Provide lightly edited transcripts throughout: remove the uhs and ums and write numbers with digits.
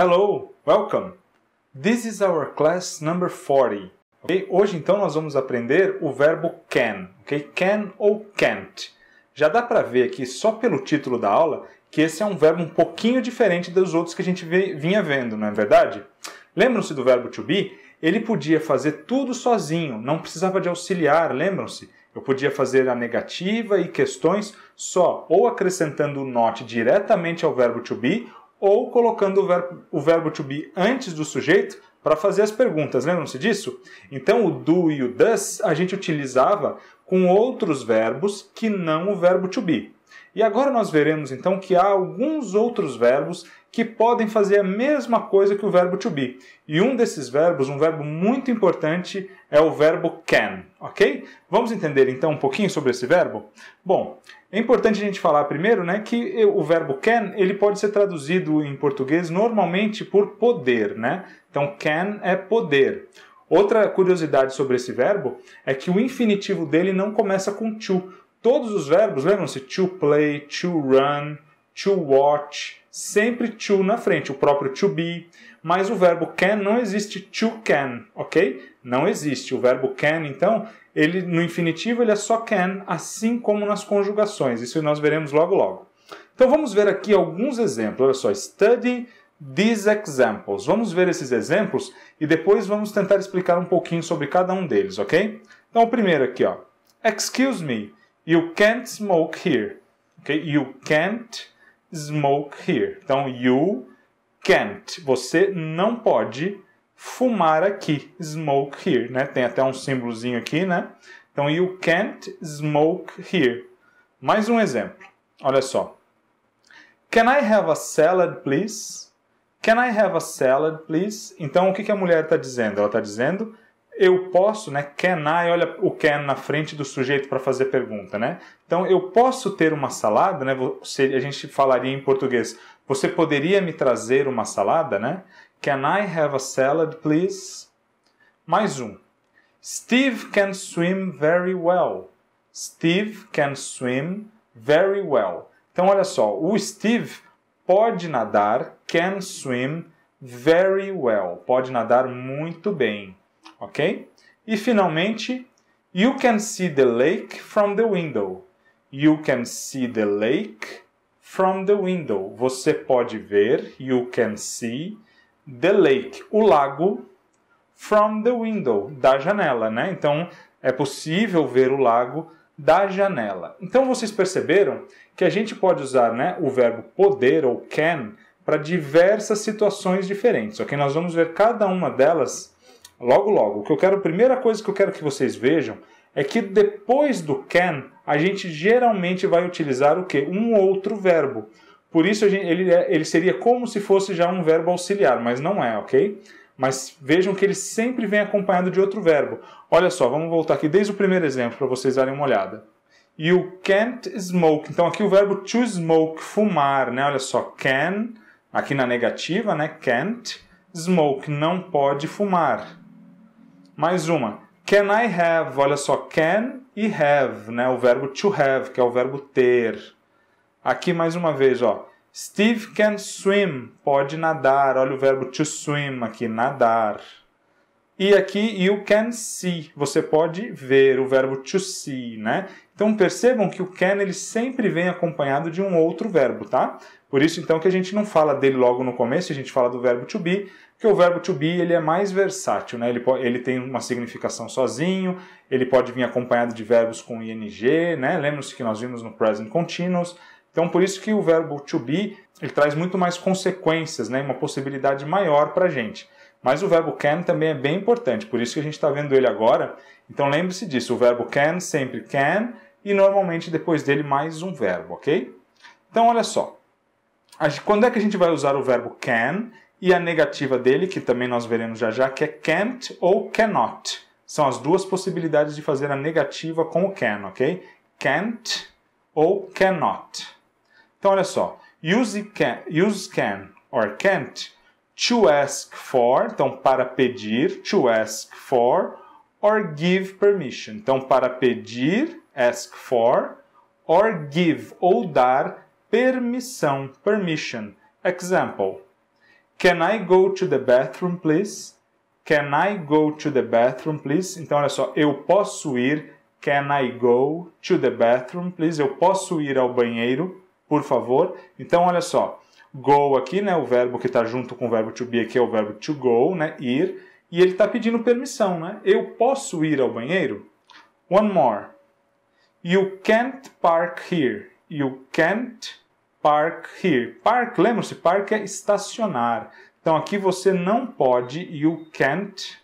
Hello, welcome. This is our class number 40. Okay? Hoje então nós vamos aprender o verbo can, okay? Can ou can't. Já dá para ver aqui só pelo título da aula que esse é um verbo um pouquinho diferente dos outros que a gente vinha vendo, não é verdade? Lembram-se do verbo to be? Ele podia fazer tudo sozinho, não precisava de auxiliar, lembram-se? Eu podia fazer a negativa e questões só, ou acrescentando o not diretamente ao verbo to be, ou colocando o verbo to be antes do sujeito para fazer as perguntas. Lembram-se disso? Então o do e o does a gente utilizava com outros verbos que não o verbo to be. E agora nós veremos então que há alguns outros verbos que podem fazer a mesma coisa que o verbo to be. E um desses verbos, um verbo muito importante, é o verbo can, ok? Vamos entender então um pouquinho sobre esse verbo? Bom, é importante a gente falar primeiro, né, que o verbo can, ele pode ser traduzido em português normalmente por poder, né? Então can é poder. Outra curiosidade sobre esse verbo é que o infinitivo dele não começa com to. Todos os verbos, lembram-se? To play, to run, to watch, sempre to na frente, o próprio to be. Mas o verbo can não existe to can, ok? Não existe. O verbo can, então, ele no infinitivo ele é só can, assim como nas conjugações. Isso nós veremos logo logo. Então vamos ver aqui alguns exemplos. Olha só, study these examples. Vamos ver esses exemplos e depois vamos tentar explicar um pouquinho sobre cada um deles, ok? Então o primeiro aqui, ó. Excuse me. You can't smoke here. Okay? You can't smoke here. Então, you can't. Você não pode fumar aqui. Smoke here. Né? Tem até um símbolozinho aqui, né? Então, you can't smoke here. Mais um exemplo. Olha só. Can I have a salad, please? Can I have a salad, please? Então, o que a mulher está dizendo? Ela está dizendo... Eu posso, né? Can I, olha o can na frente do sujeito para fazer pergunta, né? Então, eu posso ter uma salada, né? A gente falaria em português. Você poderia me trazer uma salada, né? Can I have a salad, please? Mais um. Steve can swim very well. Steve can swim very well. Então, olha só. O Steve pode nadar, can swim very well. Pode nadar muito bem. Ok? E finalmente, you can see the lake from the window. You can see the lake from the window. Você pode ver, you can see the lake, o lago, from the window, da janela, né? Então, é possível ver o lago da janela. Então, vocês perceberam que a gente pode usar, né, o verbo poder, ou can, para diversas situações diferentes. Ok? Nós vamos ver cada uma delas logo, logo. A primeira coisa que eu quero que vocês vejam é que depois do can, a gente geralmente vai utilizar o quê? Um outro verbo. Por isso, ele seria como se fosse já um verbo auxiliar, mas não é, ok? Mas vejam que ele sempre vem acompanhado de outro verbo. Olha só, vamos voltar aqui desde o primeiro exemplo para vocês darem uma olhada. You can't smoke. Então aqui o verbo to smoke, fumar, né? Olha só, can, aqui na negativa, né? Can't smoke, não pode fumar. Mais uma. Can I have? Olha só, can e have, né? O verbo to have, que é o verbo ter. Aqui mais uma vez, ó. Steve can swim, pode nadar. Olha o verbo to swim aqui, nadar. E aqui, you can see, você pode ver, o verbo to see, né? Então percebam que o can ele sempre vem acompanhado de um outro verbo, tá? Por isso então que a gente não fala dele logo no começo, a gente fala do verbo to be, porque o verbo to be ele é mais versátil, né? Ele tem uma significação sozinho, ele pode vir acompanhado de verbos com ing, né? Lembra-se que nós vimos no present continuous. Então por isso que o verbo to be ele traz muito mais consequências, né? Uma possibilidade maior para a gente. Mas o verbo can também é bem importante, por isso que a gente está vendo ele agora. Então lembre-se disso, o verbo can sempre can e normalmente depois dele mais um verbo, ok? Então olha só, quando é que a gente vai usar o verbo can e a negativa dele, que também nós veremos já já, que é can't ou cannot. São as duas possibilidades de fazer a negativa com o can, ok? Can't ou cannot. Então olha só, use can or can't to ask for, então para pedir, to ask for, or give permission. Então para pedir, ask for, or give, ou dar permissão, permission. Example. Can I go to the bathroom, please? Can I go to the bathroom, please? Então, olha só, eu posso ir. Can I go to the bathroom, please? Eu posso ir ao banheiro, por favor? Então, olha só, go aqui, né, o verbo que está junto com o verbo to be aqui é o verbo to go, né, ir. E ele está pedindo permissão, né? Eu posso ir ao banheiro? One more. You can't park here. You can't park here. Park, lembra-se, park é estacionar. Então aqui você não pode, you can't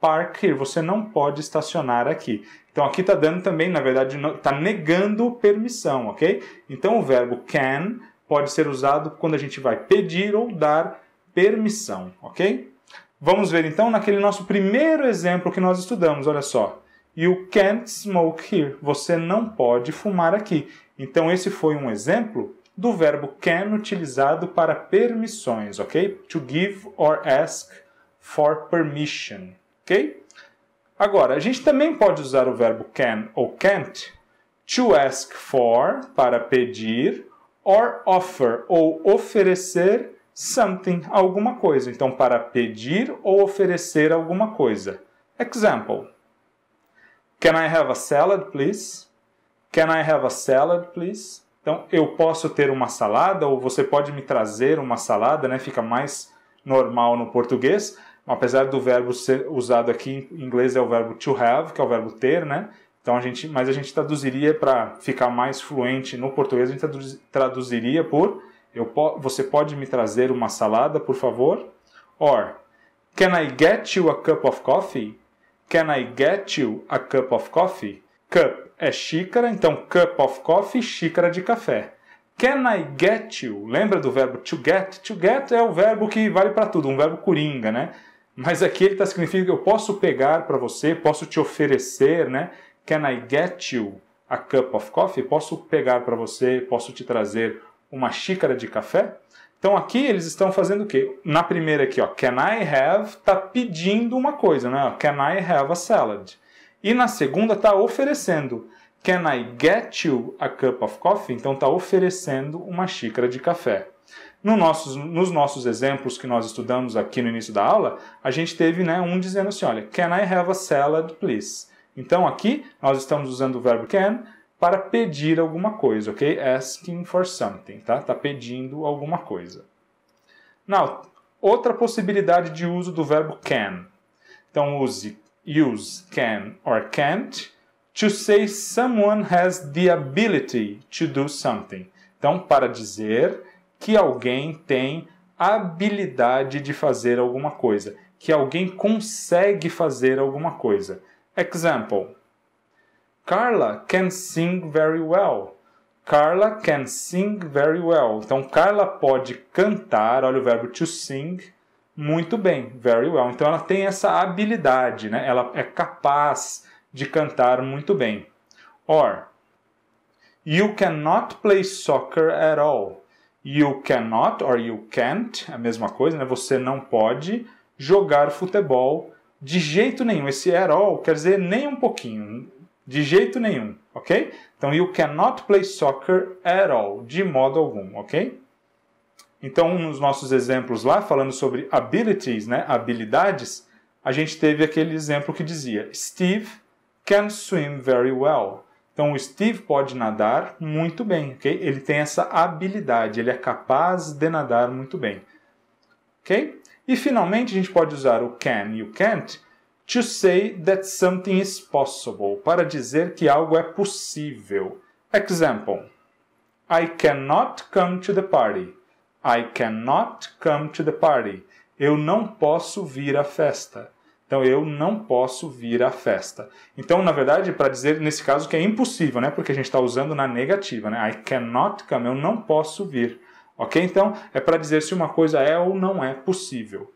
park here. Você não pode estacionar aqui. Então aqui está dando também, na verdade, está negando permissão, ok? Então o verbo can pode ser usado quando a gente vai pedir ou dar permissão, ok? Vamos ver então naquele nosso primeiro exemplo que nós estudamos, olha só. You can't smoke here. Você não pode fumar aqui. Então esse foi um exemplo do verbo can utilizado para permissões, ok? To give or ask for permission, ok? Agora, a gente também pode usar o verbo can ou can't to ask for, para pedir, or offer, ou oferecer something, alguma coisa. Então, para pedir ou oferecer alguma coisa. Example. Can I have a salad, please? Can I have a salad, please? Então, eu posso ter uma salada, ou você pode me trazer uma salada, né? Fica mais normal no português, apesar do verbo ser usado aqui em inglês é o verbo to have, que é o verbo ter, né? Então, mas a gente traduziria para ficar mais fluente no português, a gente traduziria por você pode me trazer uma salada, por favor? Or, can I get you a cup of coffee? Can I get you a cup of coffee? Cup é xícara, então cup of coffee, xícara de café. Can I get you? Lembra do verbo to get? To get é o verbo que vale para tudo, um verbo coringa, né? Mas aqui ele está significando que eu posso pegar para você, posso te oferecer, né? Can I get you a cup of coffee? Posso pegar para você, posso te trazer uma xícara de café? Então aqui eles estão fazendo o quê? Na primeira aqui, ó, can I have, está pedindo uma coisa, né? Can I have a salad? E na segunda está oferecendo. Can I get you a cup of coffee? Então está oferecendo uma xícara de café. Nos nossos exemplos que nós estudamos aqui no início da aula, a gente teve, né, um dizendo assim, olha, can I have a salad, please? Então aqui nós estamos usando o verbo can para pedir alguma coisa, ok? Asking for something, tá? Está pedindo alguma coisa. Now, outra possibilidade de uso do verbo can. Então use can or can't to say someone has the ability to do something. Então, para dizer que alguém tem habilidade de fazer alguma coisa, que alguém consegue fazer alguma coisa. Example. Carla can sing very well. Carla can sing very well. Então, Carla pode cantar, olha o verbo to sing, muito bem, very well. Então, ela tem essa habilidade, né? Ela é capaz de cantar muito bem. Or, you cannot play soccer at all. You cannot or you can't, a mesma coisa, né? Você não pode jogar futebol de jeito nenhum. Esse at all quer dizer nem um pouquinho, de jeito nenhum, ok? Então, you cannot play soccer at all, de modo algum, ok? Então, nos nossos exemplos lá, falando sobre abilities, né, habilidades, a gente teve aquele exemplo que dizia Steve can swim very well. Então, o Steve pode nadar muito bem, ok? Ele tem essa habilidade, ele é capaz de nadar muito bem, ok? E, finalmente, a gente pode usar o can e o can't to say that something is possible, para dizer que algo é possível. Example. I cannot come to the party. I cannot come to the party. Eu não posso vir à festa. Então, eu não posso vir à festa. Então, na verdade, para dizer, nesse caso, que é impossível, né? Porque a gente está usando na negativa, né? I cannot come, eu não posso vir. Ok? Então, é para dizer se uma coisa é ou não é possível.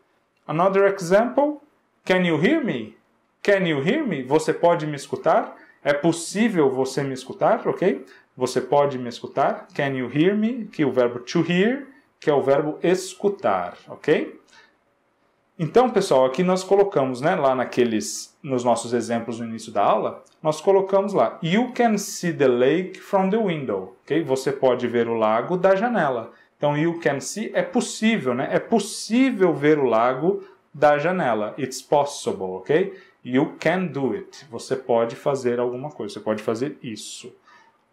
Another example. Can you hear me? Can you hear me? Você pode me escutar? É possível você me escutar, ok? Você pode me escutar? Can you hear me? Que é o verbo to hear, que é o verbo escutar, ok? Então, pessoal, aqui nós colocamos, né, lá nos nossos exemplos no início da aula, nós colocamos lá, you can see the lake from the window, ok? Você pode ver o lago da janela. Então, you can see é possível, né? É possível ver o lago da janela. It's possible, ok? You can do it. Você pode fazer alguma coisa, você pode fazer isso.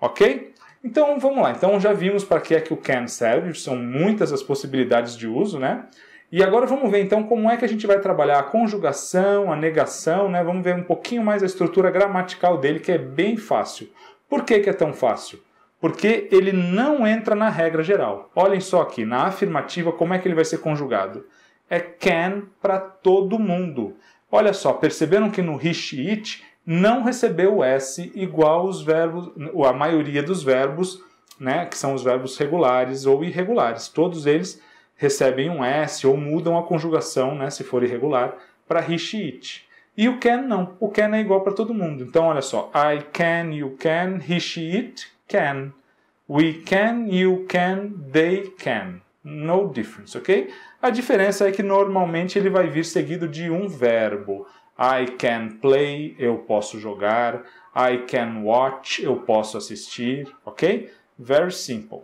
Ok? Então, vamos lá. Então, já vimos para que é que o can serve. São muitas as possibilidades de uso, né? E agora vamos ver, então, como é que a gente vai trabalhar a conjugação, a negação, né? Vamos ver um pouquinho mais a estrutura gramatical dele, que é bem fácil. Por que é tão fácil? Porque ele não entra na regra geral. Olhem só aqui, na afirmativa, como é que ele vai ser conjugado? É can para todo mundo. Olha só, perceberam que no he, she, it não recebeu o S igual os verbos, a maioria dos verbos, né, que são os verbos regulares ou irregulares. Todos eles recebem um S ou mudam a conjugação, né, se for irregular, para he, she, it. E o can não. O can é igual para todo mundo. Então, olha só. I can, you can, he, she, it can. We can, you can, they can. No difference, ok? A diferença é que normalmente ele vai vir seguido de um verbo. I can play, eu posso jogar. I can watch, eu posso assistir, ok? Very simple.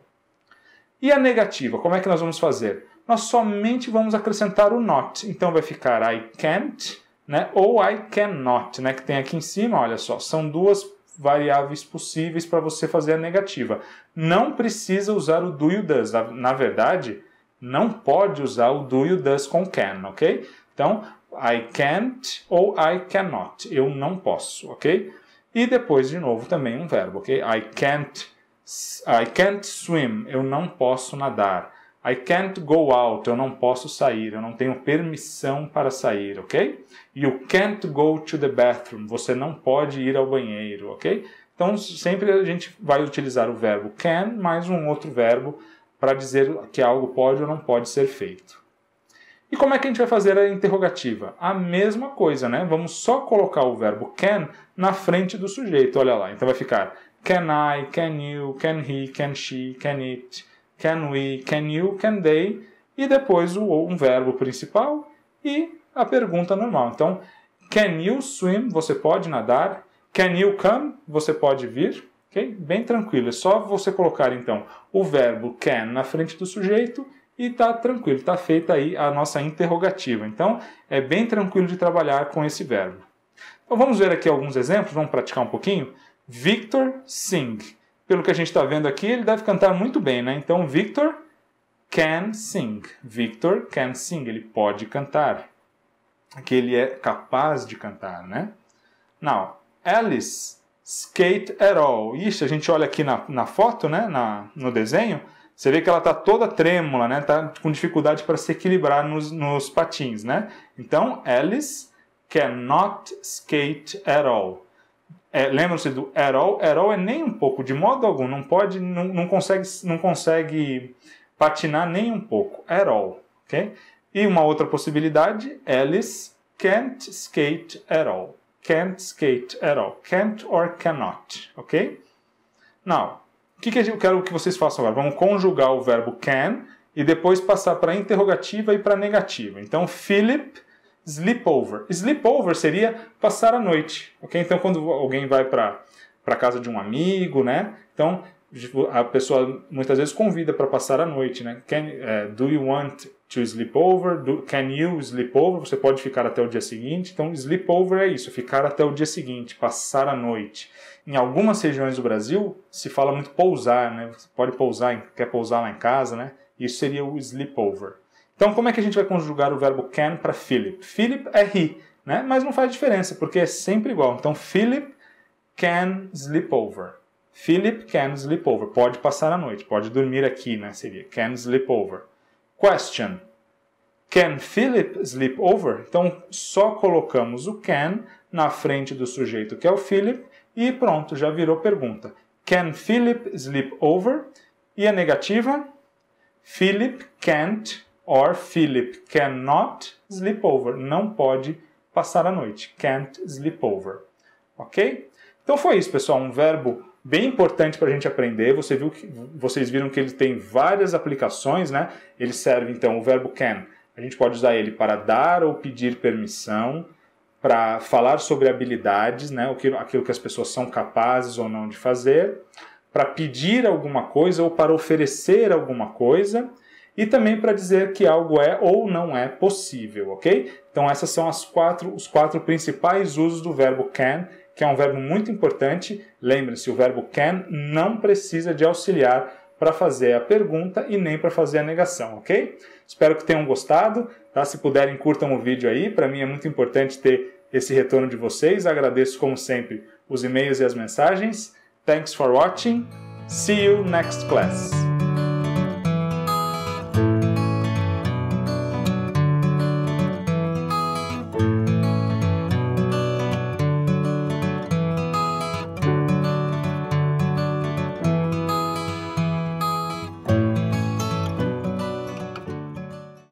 E a negativa, como é que nós vamos fazer? Nós somente vamos acrescentar o not. Então vai ficar I can't, né? Ou I cannot, né? Que tem aqui em cima, olha só. São duas variáveis possíveis para você fazer a negativa. Não precisa usar o do e o does. Na verdade, não pode usar o do e o does com can, ok? Então, I can't ou I cannot. Eu não posso, ok? E depois, de novo, também um verbo, ok? I can't swim. Eu não posso nadar. I can't go out. Eu não posso sair. Eu não tenho permissão para sair, ok? You can't go to the bathroom. Você não pode ir ao banheiro, ok? Então, sempre a gente vai utilizar o verbo can mais um outro verbo para dizer que algo pode ou não pode ser feito. E como é que a gente vai fazer a interrogativa? A mesma coisa, né? Vamos só colocar o verbo can na frente do sujeito. Olha lá. Então vai ficar can I, can you, can he, can she, can it, can we, can you, can they. E depois um verbo principal e a pergunta normal. Então, can you swim? Você pode nadar. Can you come? Você pode vir. Okay? Bem tranquilo. É só você colocar, então, o verbo can na frente do sujeito e está tranquilo. Está feita aí a nossa interrogativa. Então, é bem tranquilo de trabalhar com esse verbo. Então, vamos ver aqui alguns exemplos. Vamos praticar um pouquinho. Victor sing. Pelo que a gente está vendo aqui, ele deve cantar muito bem, né? Então, Victor can sing. Victor can sing. Ele pode cantar. Que ele é capaz de cantar, né? Now, Alice skate at all. Ixi, a gente olha aqui na foto, né? No desenho, você vê que ela está toda trêmula, né? Está com dificuldade para se equilibrar nos patins, né? Então, Alice cannot skate at all. Lembram-se do at all? At all é nem um pouco, de modo algum. Não consegue patinar nem um pouco. At all, ok? E uma outra possibilidade, Alice can't skate at all. Can't skate at all. Can't or cannot. Ok? Now, o que eu quero que vocês façam agora? Vamos conjugar o verbo can e depois passar para a interrogativa e para a negativa. Então, Philip sleepover. Sleepover seria passar a noite. Ok? Então, quando alguém vai para a casa de um amigo, né? Então, a pessoa muitas vezes convida para passar a noite, né? Do you want to sleep over? Can you sleep over? Você pode ficar até o dia seguinte. Então, sleep over é isso, ficar até o dia seguinte, passar a noite. Em algumas regiões do Brasil, se fala muito pousar, né? Você pode pousar, quer pousar lá em casa, né? Isso seria o sleep over. Então, como é que a gente vai conjugar o verbo can para Philip? Philip é he, né? Mas não faz diferença, porque é sempre igual. Então, Philip can sleep over. Philip can sleep over. Pode passar a noite, pode dormir aqui, né? Seria can sleep over. Question. Can Philip sleep over? Então, só colocamos o can na frente do sujeito, que é o Philip, e pronto, já virou pergunta. Can Philip sleep over? E a negativa? Philip can't or Philip cannot sleep over. Não pode passar a noite. Can't sleep over. Ok? Então foi isso, pessoal. Um verbo bem importante para a gente aprender. Vocês viram que ele tem várias aplicações, né? Ele serve, então, o verbo can. A gente pode usar ele para dar ou pedir permissão, para falar sobre habilidades, né? Aquilo que as pessoas são capazes ou não de fazer, para pedir alguma coisa ou para oferecer alguma coisa, e também para dizer que algo é ou não é possível, ok? Então essas são os quatro principais usos do verbo can, que é um verbo muito importante. Lembre-se, o verbo can não precisa de auxiliar para fazer a pergunta e nem para fazer a negação, ok? Espero que tenham gostado, tá? Se puderem, curtam o vídeo aí, para mim é muito importante ter esse retorno de vocês. Agradeço, como sempre, os e-mails e as mensagens. Thanks for watching. See you next class.